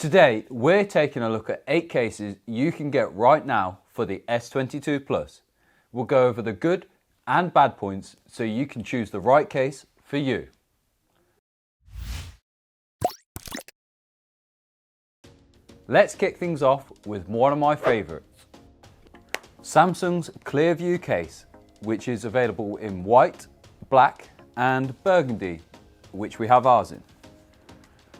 Today, we're taking a look at 8 cases you can get right now for the S22 Plus. We'll go over the good and bad points so you can choose the right case for you. Let's kick things off with one of my favourites. Samsung's Clearview case, which is available in white, black and burgundy, which we have ours in.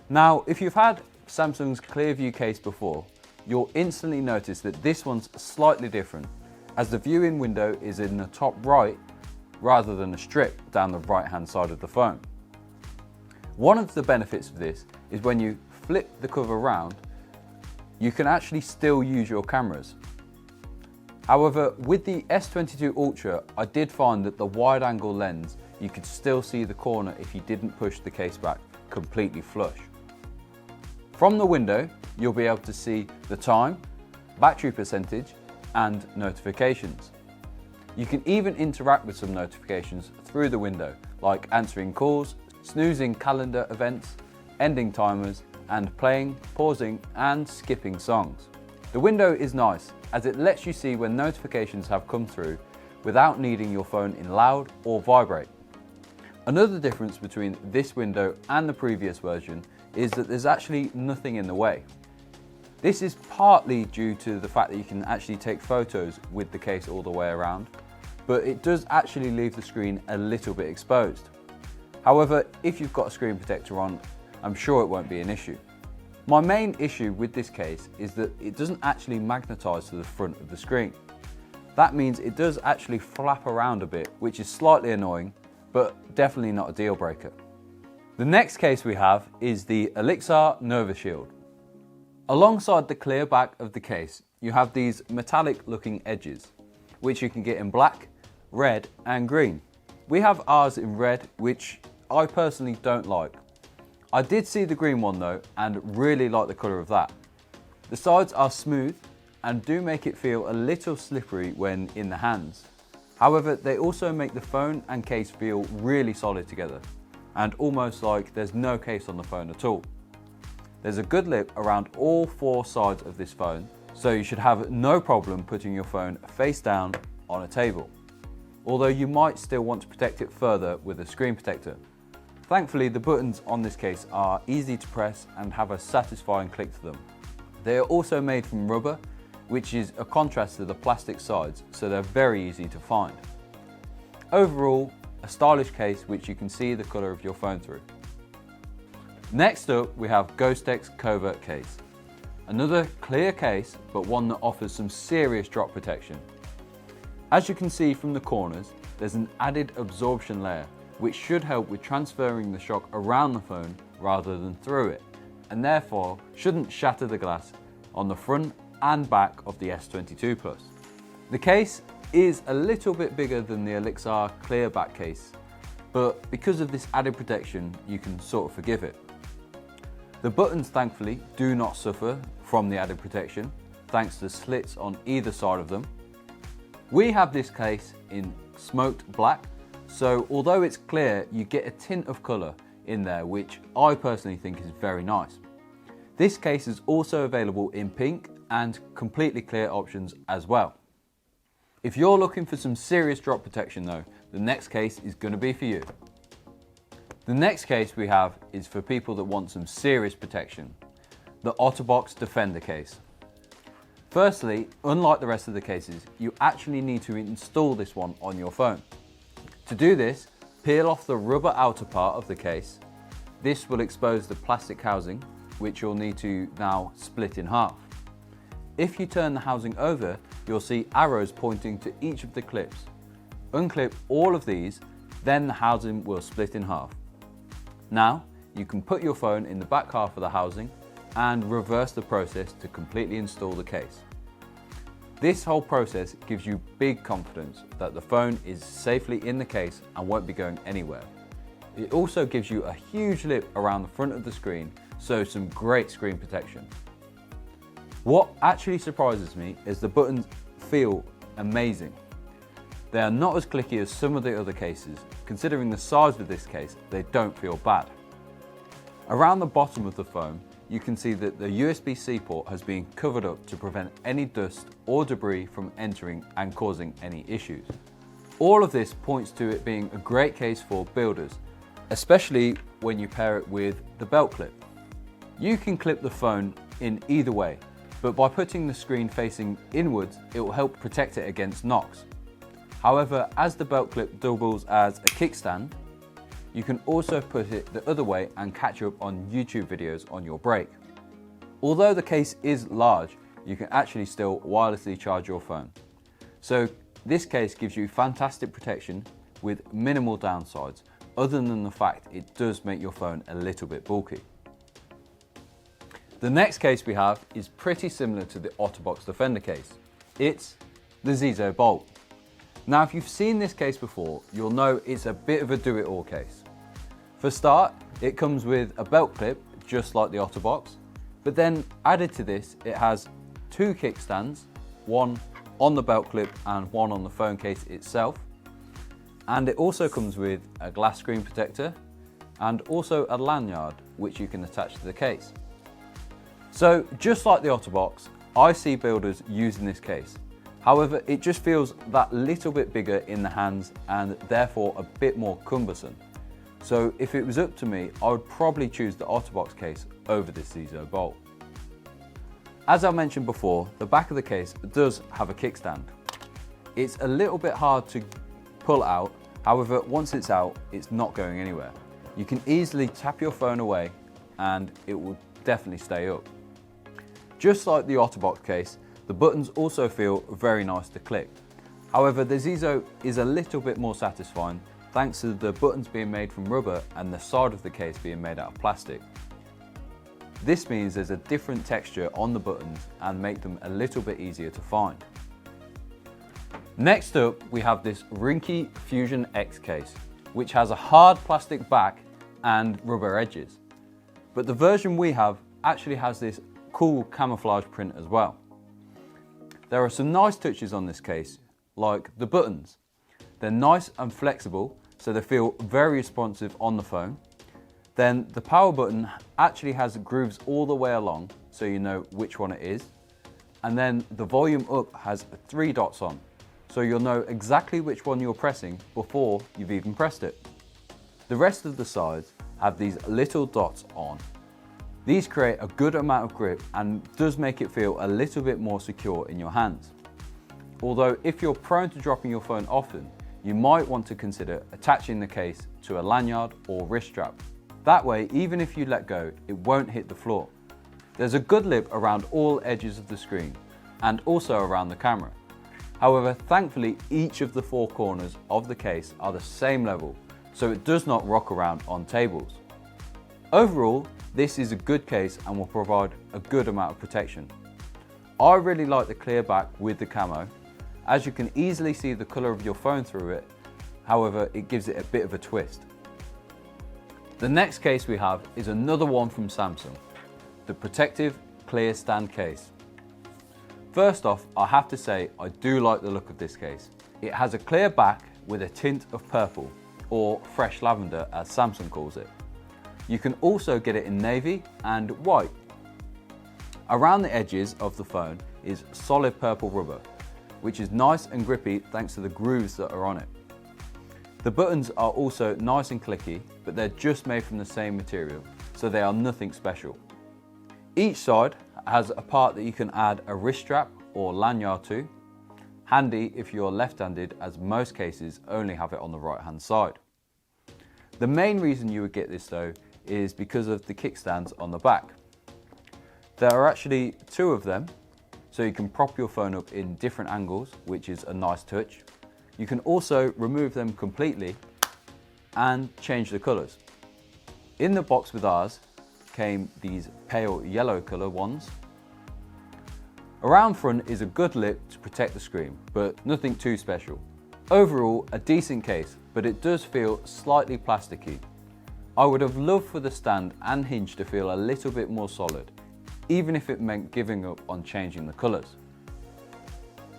Now, if you've had Samsung's Clearview case before, you'll instantly notice that this one's slightly different, as the viewing window is in the top right rather than a strip down the right hand side of the phone. One of the benefits of this is when you flip the cover around, you can actually still use your cameras. However, with the S22 Ultra, I did find that the wide angle lens, you could still see the corner if you didn't push the case back completely flush. From the window, you'll be able to see the time, battery percentage, and notifications. You can even interact with some notifications through the window, like answering calls, snoozing calendar events, ending timers, and playing, pausing, and skipping songs. The window is nice, as it lets you see when notifications have come through without needing your phone in loud or vibrate. Another difference between this window and the previous version is that there's actually nothing in the way. This is partly due to the fact that you can actually take photos with the case all the way around, but it does actually leave the screen a little bit exposed. However, if you've got a screen protector on, I'm sure it won't be an issue. My main issue with this case is that it doesn't actually magnetize to the front of the screen. That means it does actually flap around a bit, which is slightly annoying, but definitely not a deal breaker. The next case we have is the Olixar Novashield. Alongside the clear back of the case, you have these metallic looking edges, which you can get in black, red and green. We have ours in red, which I personally don't like. I did see the green one though, and really like the colour of that. The sides are smooth and do make it feel a little slippery when in the hands. However, they also make the phone and case feel really solid together, and almost like there's no case on the phone at all. There's a good lip around all 4 sides of this phone, so you should have no problem putting your phone face down on a table, although you might still want to protect it further with a screen protector. Thankfully, the buttons on this case are easy to press and have a satisfying click to them. They are also made from rubber, which is a contrast to the plastic sides, so they're very easy to find. Overall, a stylish case which you can see the colour of your phone through. Next up, we have Ghostek's Covert case. Another clear case, but one that offers some serious drop protection. As you can see from the corners, there's an added absorption layer, which should help with transferring the shock around the phone rather than through it, and therefore shouldn't shatter the glass on the front and back of the S22 Plus. The case is a little bit bigger than the Olixar clear back case, but because of this added protection, you can sort of forgive it. The buttons thankfully do not suffer from the added protection, thanks to slits on either side of them. We have this case in smoked black, so although it's clear, you get a tint of colour in there, which I personally think is very nice. This case is also available in pink and completely clear options as well. If you're looking for some serious drop protection though, the next case is going to be for you. The next case we have is for people that want some serious protection, the Otterbox Defender case. Firstly, unlike the rest of the cases, you actually need to install this one on your phone. To do this, peel off the rubber outer part of the case. This will expose the plastic housing, which you'll need to now split in half. If you turn the housing over, you'll see arrows pointing to each of the clips. Unclip all of these, then the housing will split in half. Now, you can put your phone in the back half of the housing and reverse the process to completely install the case. This whole process gives you big confidence that the phone is safely in the case and won't be going anywhere. It also gives you a huge lip around the front of the screen, so some great screen protection. What actually surprises me is the buttons feel amazing. They are not as clicky as some of the other cases. Considering the size of this case, they don't feel bad. Around the bottom of the phone, you can see that the USB-C port has been covered up to prevent any dust or debris from entering and causing any issues. All of this points to it being a great case for builders, especially when you pair it with the belt clip. You can clip the phone in either way, but by putting the screen facing inwards, it will help protect it against knocks. However, as the belt clip doubles as a kickstand, you can also put it the other way and catch up on YouTube videos on your break. Although the case is large, you can actually still wirelessly charge your phone. So this case gives you fantastic protection with minimal downsides, other than the fact it does make your phone a little bit bulky. The next case we have is pretty similar to the Otterbox Defender case. It's the Zizo Bolt. Now, if you've seen this case before, you'll know it's a bit of a do-it-all case. For start, it comes with a belt clip, just like the Otterbox, but then added to this, it has two kickstands, one on the belt clip and one on the phone case itself. And it also comes with a glass screen protector and also a lanyard, which you can attach to the case. So just like the Otterbox, I see builders using this case. However, it just feels that little bit bigger in the hands and therefore a bit more cumbersome. So if it was up to me, I would probably choose the Otterbox case over this Zizo Bolt. As I mentioned before, the back of the case does have a kickstand. It's a little bit hard to pull out, however, once it's out, it's not going anywhere. You can easily tap your phone away and it will definitely stay up. Just like the Otterbox case, the buttons also feel very nice to click. However, the Zizo is a little bit more satisfying thanks to the buttons being made from rubber and the side of the case being made out of plastic. This means there's a different texture on the buttons and make them a little bit easier to find. Next up, we have this Ringke Fusion X case, which has a hard plastic back and rubber edges. But the version we have actually has this cool camouflage print as well. There are some nice touches on this case, like the buttons. They're nice and flexible, so they feel very responsive on the phone. Then the power button actually has grooves all the way along, so you know which one it is. And then the volume up has 3 dots on, so you'll know exactly which one you're pressing before you've even pressed it. The rest of the sides have these little dots on. These create a good amount of grip and does make it feel a little bit more secure in your hands. Although if you're prone to dropping your phone often, you might want to consider attaching the case to a lanyard or wrist strap. That way, even if you let go, it won't hit the floor. There's a good lip around all edges of the screen and also around the camera. However, thankfully, each of the 4 corners of the case are the same level, so it does not rock around on tables. Overall, this is a good case and will provide a good amount of protection. I really like the clear back with the camo, as you can easily see the colour of your phone through it. However, it gives it a bit of a twist. The next case we have is another one from Samsung, the protective clear stand case. First off, I have to say I do like the look of this case. It has a clear back with a tint of purple, or fresh lavender as Samsung calls it. You can also get it in navy and white. Around the edges of the phone is solid purple rubber, which is nice and grippy thanks to the grooves that are on it. The buttons are also nice and clicky, but they're just made from the same material, so they are nothing special. Each side has a part that you can add a wrist strap or lanyard to, handy if you're left-handed, as most cases only have it on the right-hand side. The main reason you would get this though is because of the kickstands on the back. There are actually 2 of them, so you can prop your phone up in different angles, which is a nice touch. You can also remove them completely and change the colours. In the box with ours came these pale yellow colour ones. Around front is a good lip to protect the screen, but nothing too special. Overall, a decent case, but it does feel slightly plasticky. I would have loved for the stand and hinge to feel a little bit more solid, even if it meant giving up on changing the colours.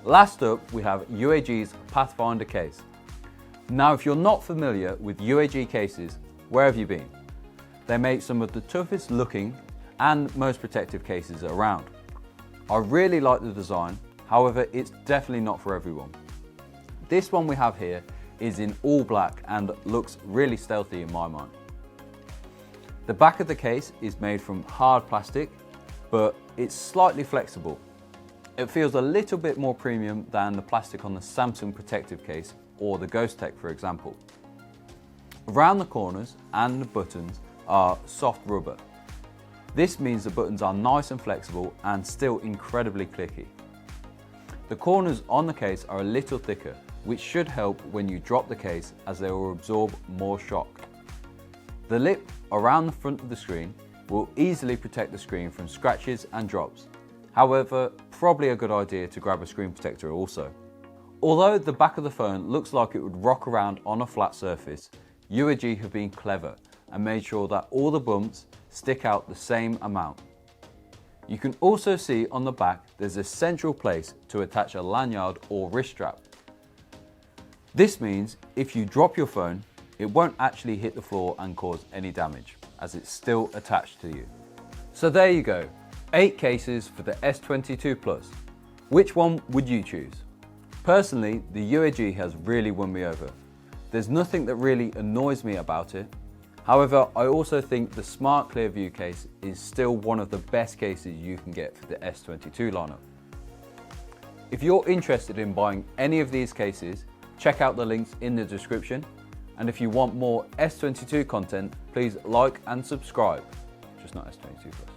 Last up, we have UAG's Pathfinder case. Now, if you're not familiar with UAG cases, where have you been? They make some of the toughest looking and most protective cases around. I really like the design, however it's definitely not for everyone. This one we have here is in all black and looks really stealthy in my mind. The back of the case is made from hard plastic, but it's slightly flexible. It feels a little bit more premium than the plastic on the Samsung protective case or the Ghostek, for example. Around the corners and the buttons are soft rubber. This means the buttons are nice and flexible and still incredibly clicky. The corners on the case are a little thicker, which should help when you drop the case as they will absorb more shock. The lip around the front of the screen will easily protect the screen from scratches and drops. However, probably a good idea to grab a screen protector also. Although the back of the phone looks like it would rock around on a flat surface, UAG have been clever and made sure that all the bumps stick out the same amount. You can also see on the back there's a central place to attach a lanyard or wrist strap. This means if you drop your phone, it won't actually hit the floor and cause any damage, as it's still attached to you. So there you go, 8 cases for the S22 Plus. Which one would you choose? Personally, the UAG has really won me over. There's nothing that really annoys me about it. However, I also think the Smart Clearview case is still one of the best cases you can get for the S22 lineup. If you're interested in buying any of these cases, check out the links in the description. And if you want more S22 content, please like and subscribe. Just not S22 Plus.